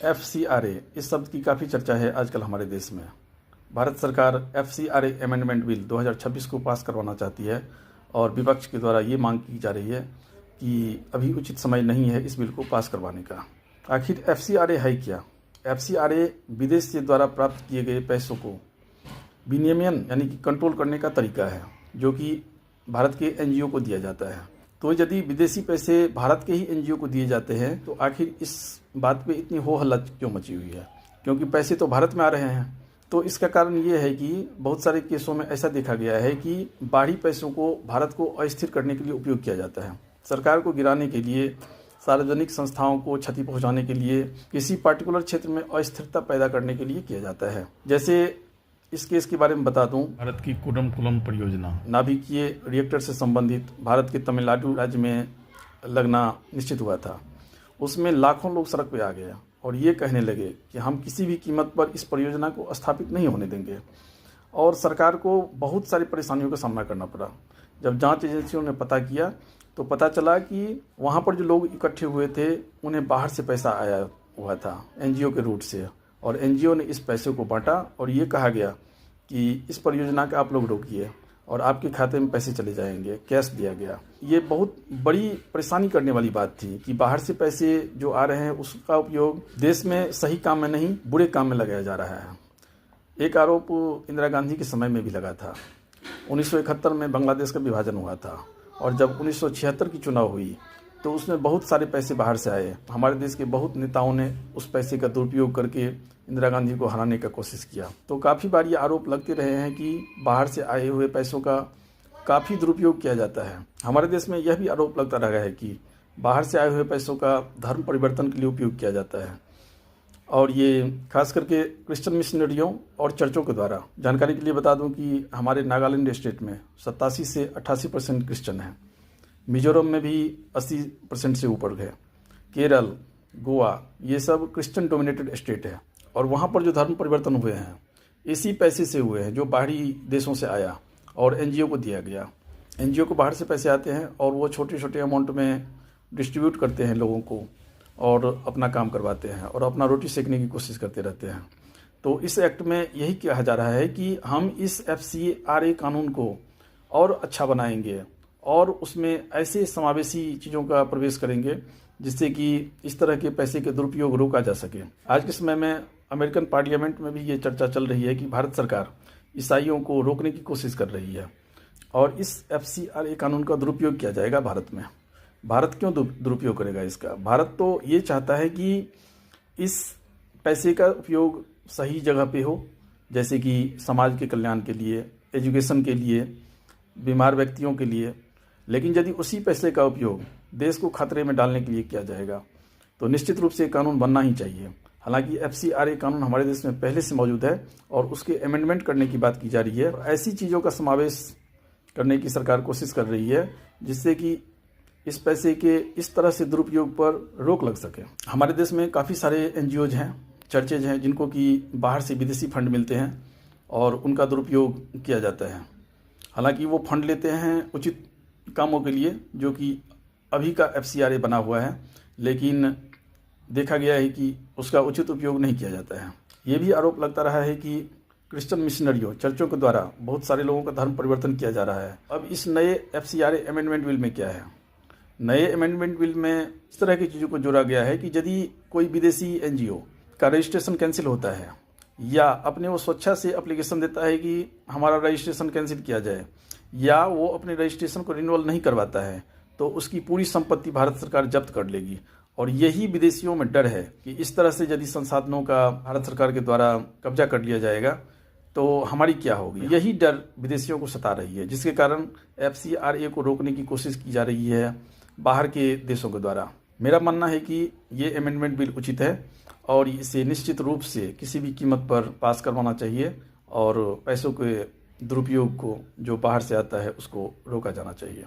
FCRA इस शब्द की काफ़ी चर्चा है आजकल हमारे देश में। भारत सरकार FCRA अमेंडमेंट बिल 2026 को पास करवाना चाहती है और विपक्ष के द्वारा ये मांग की जा रही है कि अभी उचित समय नहीं है इस बिल को पास करवाने का। आखिर FCRA है क्या? FCRA विदेश से द्वारा प्राप्त किए गए पैसों को विनियमन यानी कि कंट्रोल करने का तरीका है, जो कि भारत के NGO को दिया जाता है। तो यदि विदेशी पैसे भारत के ही NGO को दिए जाते हैं तो आखिर इस बात पे इतनी हो हल्ला क्यों मची हुई है? क्योंकि पैसे तो भारत में आ रहे हैं। तो इसका कारण ये है कि बहुत सारे केसों में ऐसा देखा गया है कि बाहरी पैसों को भारत को अस्थिर करने के लिए उपयोग किया जाता है, सरकार को गिराने के लिए, सार्वजनिक संस्थाओं को क्षति पहुंचाने के लिए, किसी पार्टिकुलर क्षेत्र में अस्थिरता पैदा करने के लिए किया जाता है। जैसे इस केस के बारे में बता दूं, भारत की कुडमकुलम परियोजना नाभिकीय रिएक्टर से संबंधित भारत के तमिलनाडु राज्य में लगना निश्चित हुआ था। उसमें लाखों लोग सड़क पर आ गए और ये कहने लगे कि हम किसी भी कीमत पर इस परियोजना को स्थापित नहीं होने देंगे, और सरकार को बहुत सारी परेशानियों का सामना करना पड़ा। जब जांच एजेंसियों ने पता किया तो पता चला कि वहाँ पर जो लोग इकट्ठे हुए थे उन्हें बाहर से पैसा आया हुआ था NGO के रूट से, और NGO ने इस पैसे को बांटा और ये कहा गया कि इस परियोजना का आप लोग रोकिए और आपके खाते में पैसे चले जाएंगे, कैश दिया गया। ये बहुत बड़ी परेशानी करने वाली बात थी कि बाहर से पैसे जो आ रहे हैं उसका उपयोग देश में सही काम में नहीं बुरे काम में लगाया जा रहा है। एक आरोप इंदिरा गांधी के समय में भी लगा था। 1971 में बांग्लादेश का विभाजन हुआ था और जब 1976 की चुनाव हुई तो उसमें बहुत सारे पैसे बाहर से आए। हमारे देश के बहुत नेताओं ने उस पैसे का दुरुपयोग करके इंदिरा गांधी को हराने का कोशिश किया। तो काफ़ी बार ये आरोप लगते रहे हैं कि बाहर से आए हुए पैसों का काफ़ी दुरुपयोग किया जाता है। हमारे देश में यह भी आरोप लगता रहा है कि बाहर से आए हुए पैसों का धर्म परिवर्तन के लिए उपयोग किया जाता है, और ये खास करके क्रिश्चियन मिशनरियों और चर्चों के द्वारा। जानकारी के लिए बता दूं कि हमारे नागालैंड स्टेट में 87 से 88% क्रिश्चियन हैं। मिजोरम में भी 80% से ऊपर है। केरल, गोवा, ये सब क्रिश्चियन डोमिनेटेड स्टेट है, और वहाँ पर जो धर्म परिवर्तन हुए हैं इसी पैसे से हुए हैं जो बाहरी देशों से आया और NGO को दिया गया। NGO को बाहर से पैसे आते हैं और वो छोटे छोटे अमाउंट में डिस्ट्रीब्यूट करते हैं लोगों को और अपना काम करवाते हैं और अपना रोटी सेकने की कोशिश करते रहते हैं। तो इस एक्ट में यही कहा जा रहा है कि हम इस FCRA कानून को और अच्छा बनाएंगे और उसमें ऐसे समावेशी चीज़ों का प्रवेश करेंगे जिससे कि इस तरह के पैसे के दुरुपयोग रोका जा सके। आज के समय में अमेरिकन पार्लियामेंट में भी ये चर्चा चल रही है कि भारत सरकार ईसाइयों को रोकने की कोशिश कर रही है और इस FCRA कानून का दुरुपयोग किया जाएगा भारत में। भारत क्यों दुरुपयोग करेगा इसका? भारत तो ये चाहता है कि इस पैसे का उपयोग सही जगह पे हो, जैसे कि समाज के कल्याण के लिए, एजुकेशन के लिए, बीमार व्यक्तियों के लिए। लेकिन यदि उसी पैसे का उपयोग देश को खतरे में डालने के लिए किया जाएगा तो निश्चित रूप से कानून बनना ही चाहिए। हालांकि FCRA कानून हमारे देश में पहले से मौजूद है और उसके अमेंडमेंट करने की बात की जा रही है। ऐसी चीज़ों का समावेश करने की सरकार कोशिश कर रही है जिससे कि इस पैसे के इस तरह से दुरुपयोग पर रोक लग सके। हमारे देश में काफ़ी सारे NGOs हैं, चर्चेज हैं जिनको कि बाहर से विदेशी फंड मिलते हैं और उनका दुरुपयोग किया जाता है। हालांकि वो फंड लेते हैं उचित कामों के लिए जो कि अभी का FCRA बना हुआ है, लेकिन देखा गया है कि उसका उचित उपयोग नहीं किया जाता है। ये भी आरोप लगता रहा है कि क्रिश्चियन मिशनरियों, चर्चों के द्वारा बहुत सारे लोगों का धर्म परिवर्तन किया जा रहा है। अब इस नए FCRA अमेंडमेंट बिल में क्या है? नए अमेंडमेंट बिल में इस तरह की चीज़ों को जोड़ा गया है कि यदि कोई विदेशी NGO का रजिस्ट्रेशन कैंसिल होता है या अपने वो स्वेच्छा से एप्लीकेशन देता है कि हमारा रजिस्ट्रेशन कैंसिल किया जाए, या वो अपने रजिस्ट्रेशन को रिन्यूअल नहीं करवाता है, तो उसकी पूरी संपत्ति भारत सरकार जब्त कर लेगी। और यही विदेशियों में डर है कि इस तरह से यदि संसाधनों का भारत सरकार के द्वारा कब्जा कर लिया जाएगा तो हमारी क्या होगी। यही डर विदेशियों को सता रही है, जिसके कारण FCRA को रोकने की कोशिश की जा रही है बाहर के देशों के द्वारा। मेरा मानना है कि ये अमेंडमेंट बिल उचित है और इसे निश्चित रूप से किसी भी कीमत पर पास करवाना चाहिए और पैसों के दुरुपयोग को जो बाहर से आता है उसको रोका जाना चाहिए।